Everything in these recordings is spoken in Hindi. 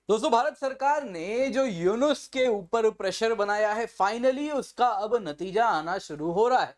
दोस्तों, भारत सरकार ने जो यूनुस के ऊपर प्रेशर बनाया है, फाइनली उसका अब नतीजा आना शुरू हो रहा है।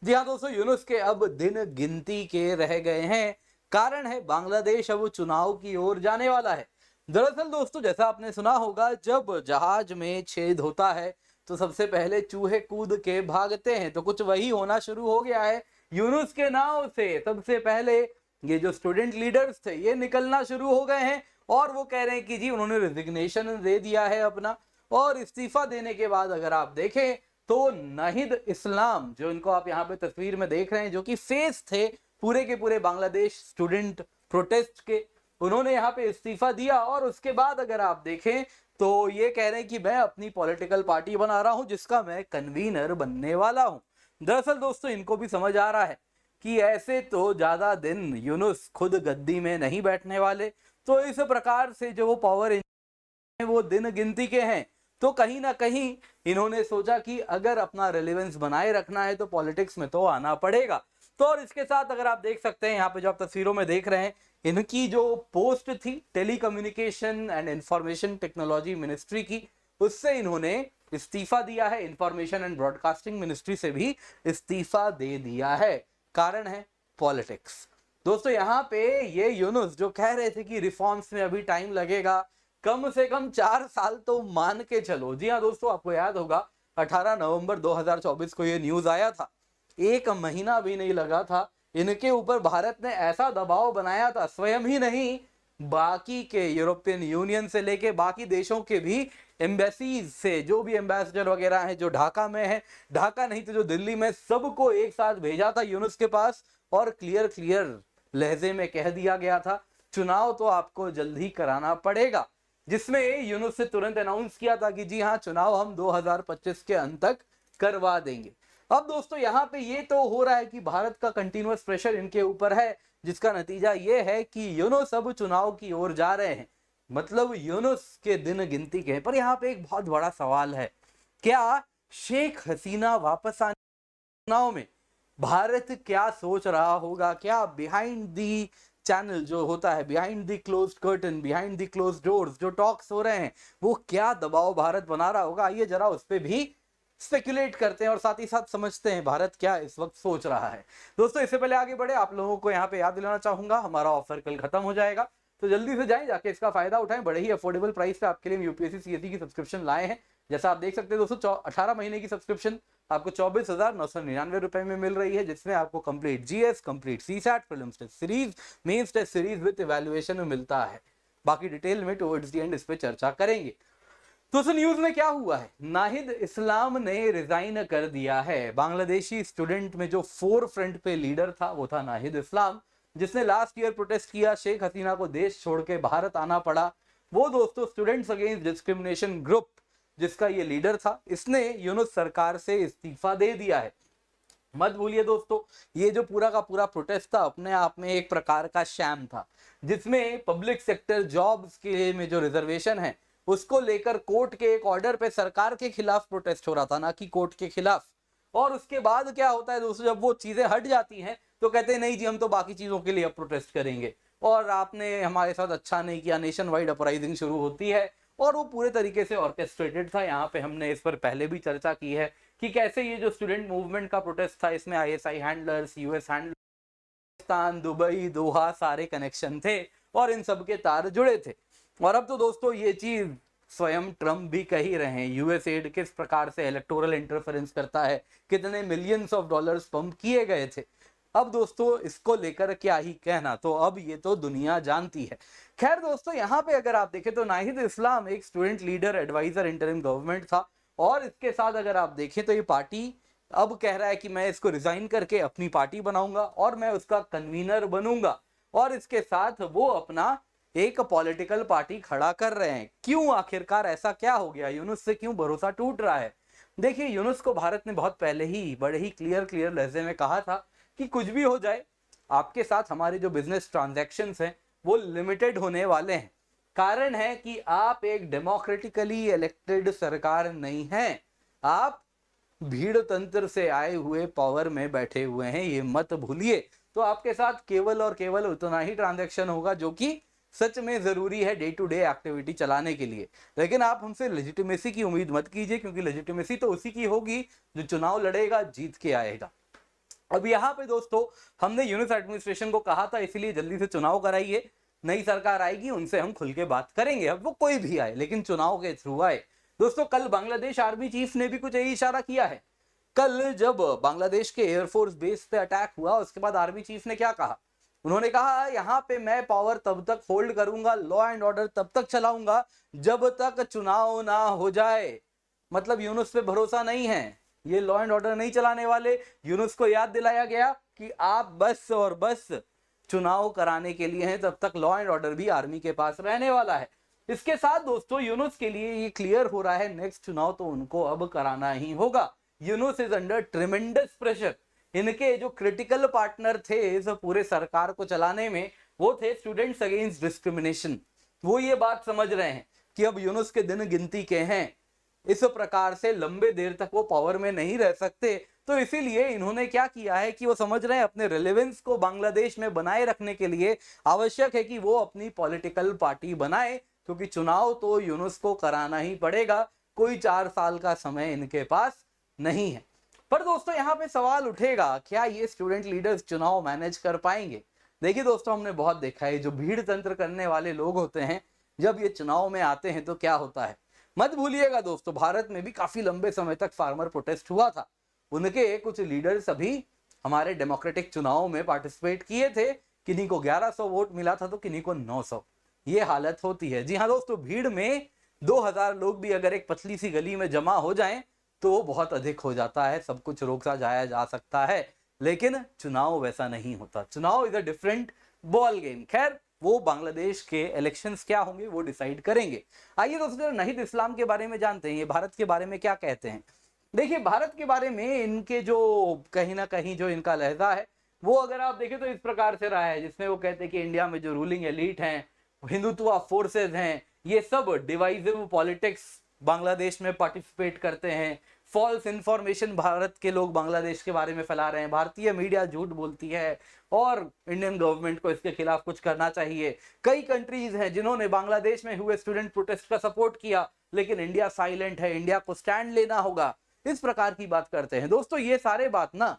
जी हाँ दोस्तों, यूनुस के अब दिन गिनती के रह गए हैं। कारण है, बांग्लादेश अब चुनाव की ओर जाने वाला है। दरअसल दोस्तों, जैसा आपने सुना होगा, जब जहाज में छेद होता है तो सबसे पहले चूहे कूद के भागते हैं। तो कुछ वही होना शुरू हो गया है। यूनुस के नाव से सबसे पहले ये जो स्टूडेंट लीडर्स थे, ये निकलना शुरू हो गए हैं और वो कह रहे हैं कि जी उन्होंने रिजिग्नेशन दे दिया है अपना। और इस्तीफा देने के बाद अगर आप देखें तो नाहिद इस्लाम, जो इनको आप यहाँ पे तस्वीर में देख रहे हैं, जो कि फेस थे पूरे के पूरे बांग्लादेश स्टूडेंट प्रोटेस्ट के, उन्होंने यहाँ पे इस्तीफा दिया। और उसके बाद अगर आप देखें तो ये कह रहे हैं कि मैं अपनी पॉलिटिकल पार्टी बना रहा हूं, जिसका मैं कन्वीनर बनने वाला हूं। दरअसल दोस्तों, इनको भी समझ आ रहा है कि ऐसे तो ज्यादा दिन यूनुस खुद गद्दी में नहीं बैठने वाले। तो इस प्रकार से जो वो पावर वो दिन गिनती के हैं। तो कहीं ना कहीं इन्होंने सोचा कि अगर अपना रेलेवेंस बनाए रखना है तो पॉलिटिक्स में तो आना पड़ेगा। तो और इसके साथ अगर आप देख सकते हैं यहाँ पे जो आप तस्वीरों में देख रहे हैं, इनकी जो पोस्ट थी telecommunication and information technology ministry की, उससे इन्होंने इस्तीफा दिया है। इंफॉर्मेशन एंड ब्रॉडकास्टिंग मिनिस्ट्री से भी इस्तीफा दे दिया है। कारण है पॉलिटिक्स। दोस्तों, यहाँ पे ये यूनुस जो कह रहे थे कि रिफॉर्म्स में अभी टाइम लगेगा, कम से कम 4 साल तो मान के चलो। जी हाँ दोस्तों, आपको याद होगा 18 नवंबर 2024 को ये न्यूज आया था। एक महीना भी नहीं लगा था, इनके ऊपर भारत ने ऐसा दबाव बनाया था, स्वयं ही नहीं बाकी के यूरोपियन यूनियन से लेके बाकी देशों के भी एम्बेसीज से, जो भी एम्बेसडर वगैरह हैं जो ढाका में है, ढाका नहीं तो जो दिल्ली में, सबको एक साथ भेजा था यूनुस के पास। और क्लियर क्लियर लहजे में कह दिया गया था, चुनाव तो आपको जल्द ही कराना पड़ेगा। जिसमें यूनुस से तुरंत अनाउंस किया था कि जी हाँ, चुनाव हम 2025 के अंत तक करवा देंगे। अब दोस्तों, यहाँ पे ये तो हो रहा है कि भारत का कंटिन्यूअस प्रेशर इनके ऊपर है, जिसका नतीजा ये है कि यूनुस अब चुनाव की ओर जा रहे हैं। मतलब यूनुस के दिन गिनती के हैं। पर यहाँ पे एक बहुत बड़ा सवाल है, क्या शेख हसीना वापस आने चुनाव में भारत क्या सोच रहा होगा? क्या बिहाइंड दी चैनल जो होता है, behind the closed curtain, behind the closed doors जो टॉक्स हो रहे हैं, वो क्या दबाव भारत बना रहा होगा? आइए जरा उस पर भी स्पेकुलेट करते हैं और साथ ही साथ समझते हैं भारत क्या इस वक्त सोच रहा है। दोस्तों, इससे पहले आगे बढ़े, आप लोगों को यहाँ पे याद दिलाना चाहूंगा, हमारा ऑफर कल खत्म हो जाएगा। तो जल्दी से जाएं, जाके इसका फायदा उठाएं। बड़े ही अफोर्डेबल प्राइस पे आपके लिए यूपीएससी सीएससी की सब्सक्रिप्शन लाए हैं। जैसा आप देख सकते हैं दोस्तों, 18 महीने की सब्सक्रिप्शन आपको 24,999 रुपए में मिल रही है, जिसमें आपको complete GS, complete CSAT, prelims test series, mains test series with evaluation में मिलता है। बाकी डिटेल में टुवर्ड्स द एंड इस पे चर्चा करेंगे। तो उस न्यूज में क्या हुआ है, नाहिद इस्लाम ने रिजाइन कर दिया है। बांग्लादेशी स्टूडेंट में जो फोर फ्रंट पे लीडर था, वो था नाहिद इस्लाम, जिसने लास्ट ईयर प्रोटेस्ट किया, शेख हसीना को देश छोड़ के भारत आना पड़ा। वो दोस्तों स्टूडेंट्स अगेंस्ट डिस्क्रिमिनेशन ग्रुप, जिसका ये लीडर था, इसने यूनुस सरकार से इस्तीफा दे दिया है। मत भूलिए दोस्तों, ये जो पूरा का पूरा प्रोटेस्ट था, अपने आप में एक प्रकार का शैम था, जिसमें पब्लिक सेक्टर जॉब्स के में जो रिजर्वेशन है, उसको लेकर कोर्ट के एक ऑर्डर पे सरकार के खिलाफ प्रोटेस्ट हो रहा था, ना कि कोर्ट के खिलाफ। और उसके बाद क्या होता है दोस्तों, जब वो चीजें हट जाती हैं तो कहते हैं नहीं जी, हम तो बाकी चीजों के लिए अब प्रोटेस्ट करेंगे और आपने हमारे साथ अच्छा नहीं किया, नेशन वाइड अपराइजिंग शुरू होती है। और वो पूरे तरीके से ऑर्केस्ट्रेटेड था। यहाँ पे हमने इस पर पहले भी चर्चा की है कि कैसे ये जो स्टूडेंट मूवमेंट का प्रोटेस्ट था, इसमें ISI handlers, US handlers, Pakistan, Dubai, Doha सारे कनेक्शन थे और इन सब के तार जुड़े थे। और अब तो दोस्तों ये चीज स्वयं ट्रम्प भी कह ही रहे हैं, यूएस एड किस प्रकार से इलेक्टोरल इंटरफेरेंस करता है, कितने मिलियंस ऑफ डॉलर्स पंप किए गए थे। अब दोस्तों इसको लेकर क्या ही कहना, तो अब ये तो दुनिया जानती है। खैर दोस्तों, यहाँ पे अगर आप देखें तो नाहिद इस्लाम एक student leader adviser interim government था। और इसके साथ अगर आप देखें तो ये पार्टी अब कह रहा है कि मैं इसको रिजाइन करके अपनी पार्टी बनाऊंगा और मैं उसका कन्वीनर बनूंगा। और इसके साथ वो अपना एक पॉलिटिकल पार्टी खड़ा कर रहे हैं। क्यों, आखिरकार ऐसा क्या हो गया? यूनुस से क्यों भरोसा टूट रहा है? देखिए, यूनुस को भारत ने बहुत पहले ही बड़े ही क्लियर लहजे में कहा था कि कुछ भी हो जाए, आपके साथ हमारे जो बिजनेस ट्रांजैक्शंस हैं वो लिमिटेड होने वाले हैं। कारण है कि आप एक डेमोक्रेटिकली इलेक्टेड सरकार नहीं हैं, आप भीड़ तंत्र से आए हुए पावर में बैठे हुए हैं, ये मत भूलिए। तो आपके साथ केवल और केवल उतना ही ट्रांजैक्शन होगा जो कि सच में जरूरी है डे टू डे एक्टिविटी चलाने के लिए। लेकिन आप हमसे लेजिटिमेसी की उम्मीद मत कीजिए, क्योंकि लेजिटिमेसी तो उसी की होगी जो चुनाव लड़ेगा, जीत के आएगा। अब यहाँ पे दोस्तों हमने यूनिस एडमिनिस्ट्रेशन को कहा था इसलिए जल्दी से चुनाव कराइए, नई सरकार आएगी उनसे हम खुल के बात करेंगे, अब वो कोई भी आए लेकिन चुनाव के थ्रू आए। दोस्तों कल बांग्लादेश आर्मी चीफ ने भी कुछ यही इशारा किया है। कल जब बांग्लादेश के एयरफोर्स बेस पे अटैक हुआ उसके बाद आर्मी चीफ ने क्या कहा, उन्होंने कहा यहाँ पे मैं पावर तब तक होल्ड करूंगा, लॉ एंड ऑर्डर तब तक चलाऊंगा जब तक चुनाव ना हो जाए। मतलब यूनुस पे भरोसा नहीं है, ये लॉ एंड ऑर्डर नहीं चलाने वाले। यूनुस को याद दिलाया गया कि आप बस और बस चुनाव कराने के लिए हैं, तब तक लॉ एंड ऑर्डर भी आर्मी के पास रहने वाला है। इसके साथ दोस्तों यूनुस के लिए ये क्लियर हो रहा है नेक्स्ट चुनाव तो उनको अब कराना ही होगा। Yunus is under tremendous pressure. इनके जो क्रिटिकल पार्टनर थे इस पूरे सरकार को चलाने में वो थे स्टूडेंट्स अगेंस्ट डिस्क्रिमिनेशन। वो ये बात समझ रहे हैं कि अब यूनुस के दिन गिनती के हैं, इस प्रकार से लंबे देर तक वो पावर में नहीं रह सकते। तो इसीलिए इन्होंने क्या किया है कि वो समझ रहे हैं अपने रिलेवेंस को बांग्लादेश में बनाए रखने के लिए आवश्यक है कि वो अपनी पॉलिटिकल पार्टी बनाए, क्योंकि चुनाव तो यूनुस को कराना ही पड़ेगा, कोई 4 साल का समय इनके पास नहीं है। पर दोस्तों यहाँ पे सवाल उठेगा, क्या ये स्टूडेंट लीडर्स चुनाव मैनेज कर पाएंगे? देखिए दोस्तों हमने बहुत देखा है जो भीड़ तंत्र करने वाले लोग होते हैं जब ये चुनाव में आते हैं तो क्या होता है। मत भूलिएगा दोस्तों भारत में भी काफी लंबे समय तक फार्मर प्रोटेस्ट हुआ था, उनके कुछ लीडर्स अभी हमारे डेमोक्रेटिक चुनाव में पार्टिसिपेट किए थे, किन्हीं को 1100 वोट मिला था तो किन्हीं को 900। ये हालत होती है। जी हाँ दोस्तों, भीड़ में 2000 लोग भी अगर एक पतली सी गली में जमा हो जाएं तो वो बहुत अधिक हो जाता है, सब कुछ रोका जाया जा सकता है, लेकिन चुनाव वैसा नहीं होता। चुनाव is a different ball game. खैर वो बांग्लादेश के इलेक्शंस क्या होंगे वो डिसाइड करेंगे। आइए दोस्तों नाहिद इस्लाम के बारे में जानते हैं, ये भारत के बारे में क्या कहते हैं। देखिए भारत के बारे में इनके जो कहीं ना कहीं जो इनका लहजा है वो अगर आप देखें तो इस प्रकार से रहा है, जिसमें वो कहते हैं कि इंडिया में जो रूलिंग एलीट हैं, हिंदुत्व फोर्सेज हैं, ये सब डिवाइसिव पॉलिटिक्स बांग्लादेश में पार्टिसिपेट करते हैं। फॉल्स इंफॉर्मेशन भारत के लोग बांग्लादेश के बारे में फैला रहे हैं, भारतीय मीडिया झूठ बोलती है और इंडियन गवर्नमेंट को इसके खिलाफ कुछ करना चाहिए। कई कंट्रीज हैं जिन्होंने बांग्लादेश में हुए स्टूडेंट प्रोटेस्ट का सपोर्ट किया, लेकिन इंडिया साइलेंट है, इंडिया को स्टैंड लेना होगा, इस प्रकार की बात करते हैं। दोस्तों ये सारे बात ना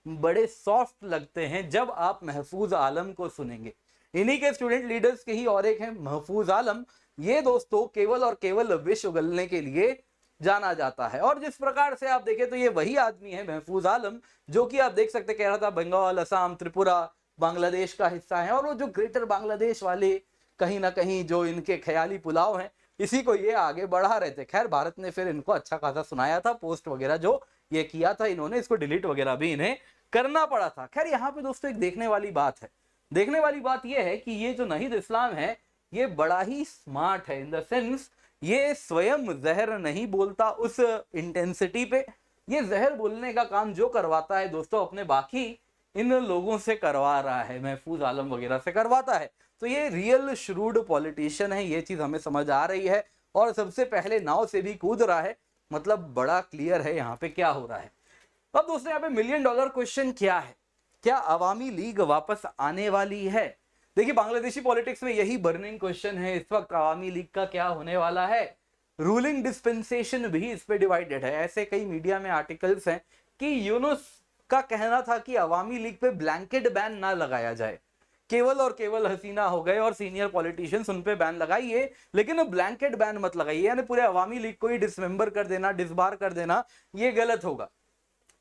बड़े सॉफ्ट लगते हैं जब आप महफूज आलम को सुनेंगे। इन्हीं के स्टूडेंट लीडर्स के ही और एक हैं महफूज आलम। ये दोस्तों केवल और केवल विष उगलने के लिए जाना जाता है, और जिस प्रकार से आप देखें तो ये वही आदमी है महफूज आलम जो कि आप देख सकते कह रहा था बंगाल, असम, त्रिपुरा बांग्लादेश का हिस्सा है, और वो जो ग्रेटर बांग्लादेश वाले कहीं ना कहीं जो इनके ख्याली पुलाव हैं इसी को ये आगे बढ़ा रहे थे। खैर भारत ने फिर इनको अच्छा खासा सुनाया था, पोस्ट वगैरह जो ये किया था इन्होंने, इसको डिलीट वगैरह भी इन्हें करना पड़ा था। खैर यहाँ पे दोस्तों एक देखने वाली बात है, देखने वाली बात यह है कि ये जो नाहिद इस्लाम है ये बड़ा ही स्मार्ट है, इन द सेंस ये स्वयं जहर नहीं बोलता उस इंटेंसिटी पे, ये जहर बोलने का काम जो करवाता है दोस्तों अपने बाकी इन लोगों से करवा रहा है, महफूज आलम वगैरह से करवाता है। तो ये रियल श्रूड पॉलिटिशियन है, ये चीज हमें समझ आ रही है, और सबसे पहले नाव से भी कूद रहा है, मतलब बड़ा क्लियर है यहाँ पे क्या हो रहा है। अब दोस्तों यहाँ पे मिलियन डॉलर क्वेश्चन क्या है, क्या अवामी लीग वापस आने वाली है? देखिए बांग्लादेशी पॉलिटिक्स में यही बर्निंग क्वेश्चन है इस वक्त, अवामी लीग का क्या होने वाला है। रूलिंग डिस्पेंसेशन भी इस पे डिवाइडेड है। ऐसे कई मीडिया में आर्टिकल्स हैं कि यूनुस का कहना था कि अवामी लीग पे ब्लैंकेट बैन ना लगाया जाए, केवल और केवल हसीना हो गए और सीनियर पॉलिटिशियंस उन पे बैन लगाइए, लेकिन ब्लैंकेट बैन मत लगाइए, यानी पूरे अवामी लीग को ही डिसमेंबर कर देना, डिसबार कर देना, ये गलत होगा।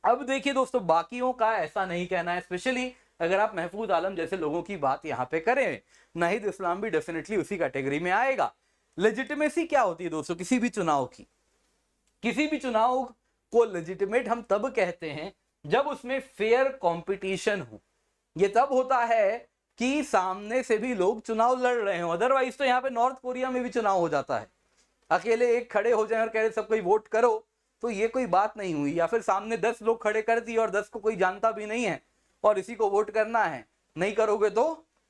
अब देखिए दोस्तों बाकियों का ऐसा नहीं कहना है, स्पेशली अगर आप महफूज आलम जैसे लोगों की बात यहाँ पे करें, नाहिद इस्लाम भी डेफिनेटली उसी कैटेगरी में आएगा। लेजिटिमेसी क्या होती है दोस्तों किसी भी चुनाव की? किसी भी चुनाव को लेजिटिमेट हम तब कहते हैं जब उसमें फेयर कंपटीशन हो। ये तब होता है कि सामने से भी लोग चुनाव लड़ रहे हो, अदरवाइज तो यहाँ पे नॉर्थ कोरिया में भी चुनाव हो जाता है, अकेले एक खड़े हो जाए और कह रहे सब कोई वोट करो, तो ये कोई बात नहीं हुई। या फिर सामने 10 लोग खड़े कर दिए और 10 को कोई जानता भी नहीं है और इसी को वोट करना है, नहीं करोगे तो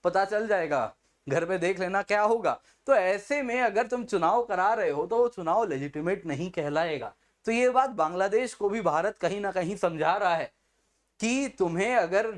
पता चल जाएगा, घर पे देख लेना क्या होगा। तो ऐसे में अगर तुम चुनाव करा रहे हो तो वो चुनाव लेजिटिमेट नहीं कहलाएगा। तो ये बात बांग्लादेश को भी भारत कहीं ना कहीं समझा रहा है कि तुम्हें अगर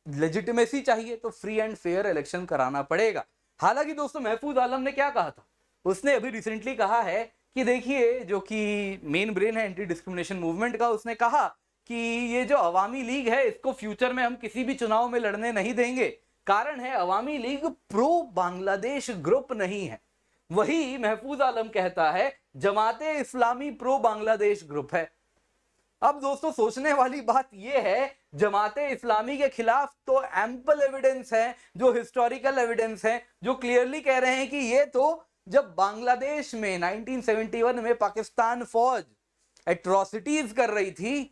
लेजिटिमेसी चाहिए तो फ्री एंड फेयर इलेक्शन कराना पड़ेगा। हालांकि दोस्तों महफूज आलम ने क्या कहा था, उसने अभी रिसेंटली कहा है कि देखिए जो कि मेन ब्रेन है एंटी डिस्क्रिमिनेशन मूवमेंट का, उसने कहा कि ये जो अवामी लीग है इसको फ्यूचर में हम किसी भी चुनाव में लड़ने नहीं देंगे। कारण है अवामी लीग प्रो बांग्लादेश ग्रुप नहीं है। वही महफूज आलम कहता है जमाते इस्लामी प्रो बांग्लादेश ग्रुप है। अब दोस्तों सोचने वाली बात यह है, जमाते इस्लामी के खिलाफ तो एम्पल एविडेंस है, जो हिस्टोरिकल एविडेंस है, जो क्लियरली कह रहे हैं कि ये तो जब बांग्लादेश में 1971 में पाकिस्तान फौज एट्रोसिटीज कर रही थी,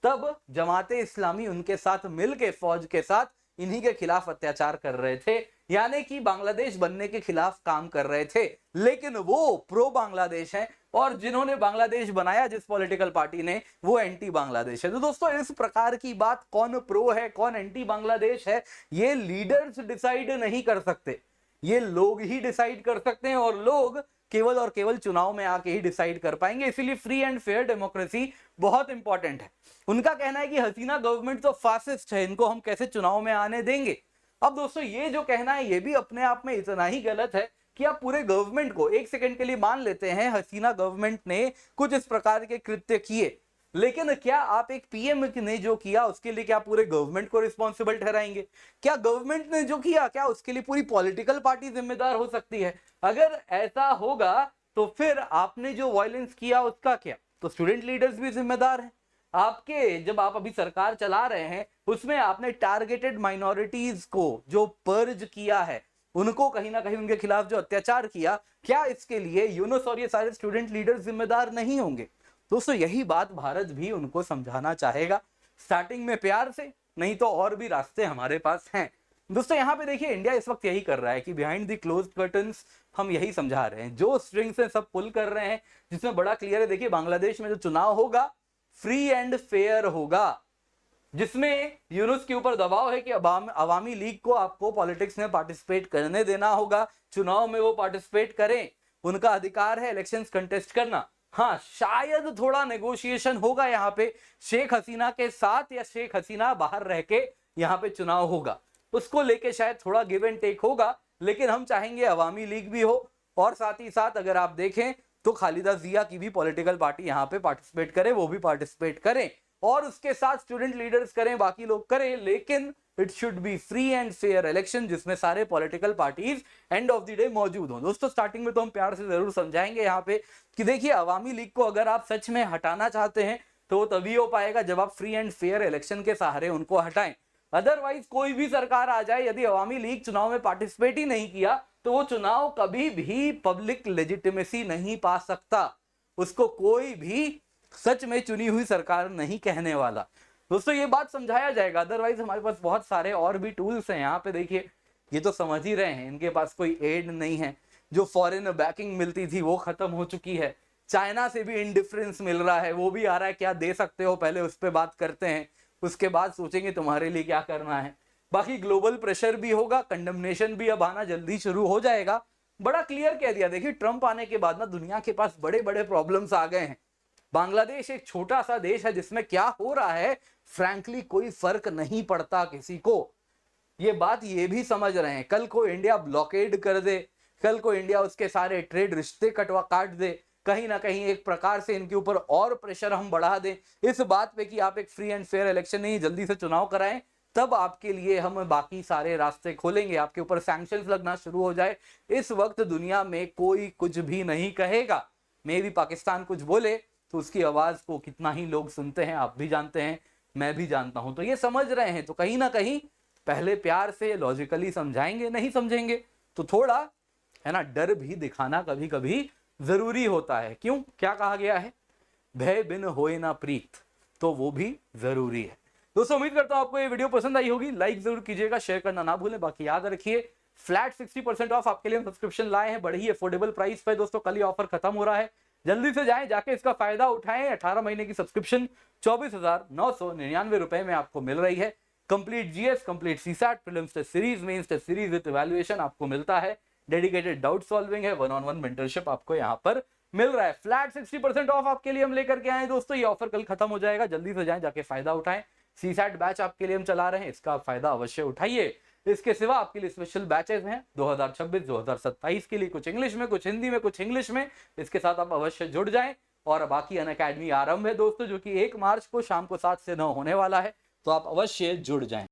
तब जमाते इस्लामी उनके साथ मिलकर फौज के साथ इन्हीं के खिलाफ अत्याचार कर रहे थे, यानी कि बांग्लादेश बनने के खिलाफ काम कर रहे थे। लेकिन वो प्रो बांग्लादेश हैं और जिन्होंने बांग्लादेश बनाया जिस पॉलिटिकल पार्टी ने, वो एंटी बांग्लादेश है। तो दोस्तों इस प्रकार की बात कौन प्रो है कौन एंटी बांग्लादेश है, ये लीडर्स डिसाइड नहीं कर सकते, ये लोग ही डिसाइड कर सकते हैं, और लोग केवल और केवल चुनाव में आके ही डिसाइड कर पाएंगे। इसीलिए फ्री एंड फेयर डेमोक्रेसी बहुत इंपॉर्टेंट है। उनका कहना है कि हसीना गवर्नमेंट तो फासिस्ट है, इनको हम कैसे चुनाव में आने देंगे। अब दोस्तों ये जो कहना है ये भी अपने आप में इतना ही गलत है कि आप पूरे गवर्नमेंट को एक सेकंड के लिए मान लेते हैं हसीना गवर्नमेंट ने कुछ इस प्रकार के कृत्य किए, लेकिन क्या आप एक पीएम ने जो किया उसके लिए क्या पूरे गवर्नमेंट को रिस्पॉन्सिबल ठहराएंगे? क्या गवर्नमेंट ने जो किया क्या उसके लिए पूरी पॉलिटिकल पार्टी जिम्मेदार हो सकती है? अगर ऐसा होगा तो फिर आपने जो वायलेंस किया उसका क्या? तो स्टूडेंट लीडर्स भी जिम्मेदार हैं। आपके जब आप अभी सरकार चला रहे हैं उसमें आपने टारगेटेड माइनॉरिटीज को जो पर्ज किया है, उनको कहीं ना कहीं उनके खिलाफ जो अत्याचार किया, क्या इसके लिए यूनुस और ये सारे स्टूडेंट लीडर्स जिम्मेदार नहीं होंगे? दोस्तों यही बात भारत भी उनको समझाना चाहेगा, स्टार्टिंग में प्यार से, नहीं तो और भी रास्ते हमारे पास हैं। दोस्तों यहाँ पे देखिए इंडिया इस वक्त यही कर रहा है कि बिहाइंड द क्लोज कर्टन्स हम यही समझा रहे हैं, जो स्ट्रिंग से सब पुल कर रहे हैं, जिसमें बड़ा क्लियर है। देखिए बांग्लादेश में जो चुनाव होगा फ्री एंड फेयर होगा, जिसमें यूनुस के ऊपर दबाव है कि अवामी लीग को आपको पॉलिटिक्स में पार्टिसिपेट करने देना होगा, चुनाव में वो पार्टिसिपेट करें, उनका अधिकार है इलेक्शंस कंटेस्ट करना। हाँ शायद थोड़ा नेगोशिएशन होगा यहाँ पे शेख हसीना के साथ, या शेख हसीना बाहर रह के यहाँ पे चुनाव होगा, उसको लेके शायद थोड़ा गिव एंड टेक होगा। लेकिन हम चाहेंगे अवामी लीग भी हो, और साथ ही साथ अगर आप देखें तो खालिदा जिया की भी पॉलिटिकल पार्टी यहाँ पे पार्टिसिपेट करे, वो भी पार्टिसिपेट करें, और उसके साथ स्टूडेंट लीडर्स करें, बाकी लोग करें, लेकिन it should be free and fair election जिसमें सारे political parties end of the day मौजूद हों। दोस्तों स्टार्टिंग में तो हम प्यार से जरूर समझाएंगे यहाँ पे कि देखिए अवामी लीग को अगर आप सच में हटाना चाहते हैं तो वो तभी हो पाएगा जब आप फ्री एंड फेयर इलेक्शन के सहारे उनको हटाएं। अदरवाइज कोई भी सरकार आ जाए, यदि अवामी लीग चुनाव में पार्टिसिपेट ही नहीं किया तो वो चुनाव कभी भी पब्लिक लेजिटिमेसी नहीं पा सकता, उसको कोई भी सच में चुनी हुई सरकार नहीं कहने वाला। दोस्तों ये बात समझाया जाएगा, अदरवाइज हमारे पास बहुत सारे और भी टूल्स हैं। यहाँ पे देखिए ये तो समझ ही रहे हैं, इनके पास कोई एड नहीं है, जो फॉरेन बैकिंग मिलती थी वो खत्म हो चुकी है, चाइना से भी इंडिफरेंस मिल रहा है, वो भी आ रहा है, क्या दे सकते हो पहले उस पर बात करते हैं, उसके बाद सोचेंगे तुम्हारे लिए क्या करना है। बाकी ग्लोबल प्रेशर भी होगा, कंडमनेशन भी अब आना जल्दी शुरू हो जाएगा। बड़ा क्लियर कह दिया, देखिए ट्रंप आने के बाद ना दुनिया के पास बड़े बड़े प्रॉब्लम्स आ गए हैं। बांग्लादेश एक छोटा सा देश है जिसमें क्या हो रहा है फ्रैंकली कोई फर्क नहीं पड़ता किसी को, ये बात ये भी समझ रहे हैं। कल को इंडिया ब्लॉकेड कर दे, कल को इंडिया उसके सारे ट्रेड रिश्ते काट दे, कहीं ना कहीं एक प्रकार से इनके ऊपर और प्रेशर हम बढ़ा दें इस बात पे कि आप एक फ्री एंड फेयर इलेक्शन नहीं जल्दी से चुनाव कराएं, तब आपके लिए हम बाकी सारे रास्ते खोलेंगे, आपके ऊपर सैंक्शंस लगना शुरू हो जाए। इस वक्त दुनिया में कोई कुछ भी नहीं कहेगा। मे भी पाकिस्तान कुछ बोले तो उसकी आवाज को कितना ही लोग सुनते हैं, आप भी जानते हैं, मैं भी जानता हूं, तो ये समझ रहे हैं। तो कहीं ना कहीं पहले प्यार से लॉजिकली समझाएंगे, नहीं समझेंगे तो थोड़ा है ना डर भी दिखाना कभी कभी जरूरी होता है। क्यों, क्या कहा गया है, भय बिन होए ना प्रीत, तो वो भी जरूरी है। दोस्तों उम्मीद करता हूं आपको ये वीडियो पसंद आई होगी, लाइक जरूर कीजिएगा, शेयर करना ना भूलें। बाकी याद रखिए फ्लैट 60% ऑफ आपके लिए हम सब्सक्रिप्शन लाए हैं, बड़ी ही अफोर्डेबल प्राइस पे। दोस्तों कल ये ऑफर खत्म हो रहा है, जल्दी से जाएं, जाके इसका फायदा उठाएं। 18 महीने की सब्सक्रिप्शन 24,999 रुपए में आपको मिल रही है। Complete GS, complete CSAT, prelims test series, mains test series with evaluation आपको मिलता है, डेडिकेटेड डाउट सॉल्विंग है, 1-on-1 मेंटरशिप आपको यहाँ पर मिल रहा है। फ्लैट 60% ऑफ आपके लिए हम लेकर के आए दोस्तों, ये ऑफर कल खत्म हो जाएगा, जल्दी से जाएं, जाके फायदा उठाएं। सीसैट बैच आपके लिए हम चला रहे हैं, इसका फायदा अवश्य उठाइए। इसके सिवा आपके लिए स्पेशल बैचेस हैं 2026-2027 के लिए, कुछ इंग्लिश में, कुछ हिंदी में, कुछ इंग्लिश में। इसके साथ आप अवश्य जुड़ जाएं। और बाकी अनअकैडमी आरंभ है दोस्तों, जो कि 1 मार्च को शाम को 7 से 9 होने वाला है, तो आप अवश्य जुड़ जाएं।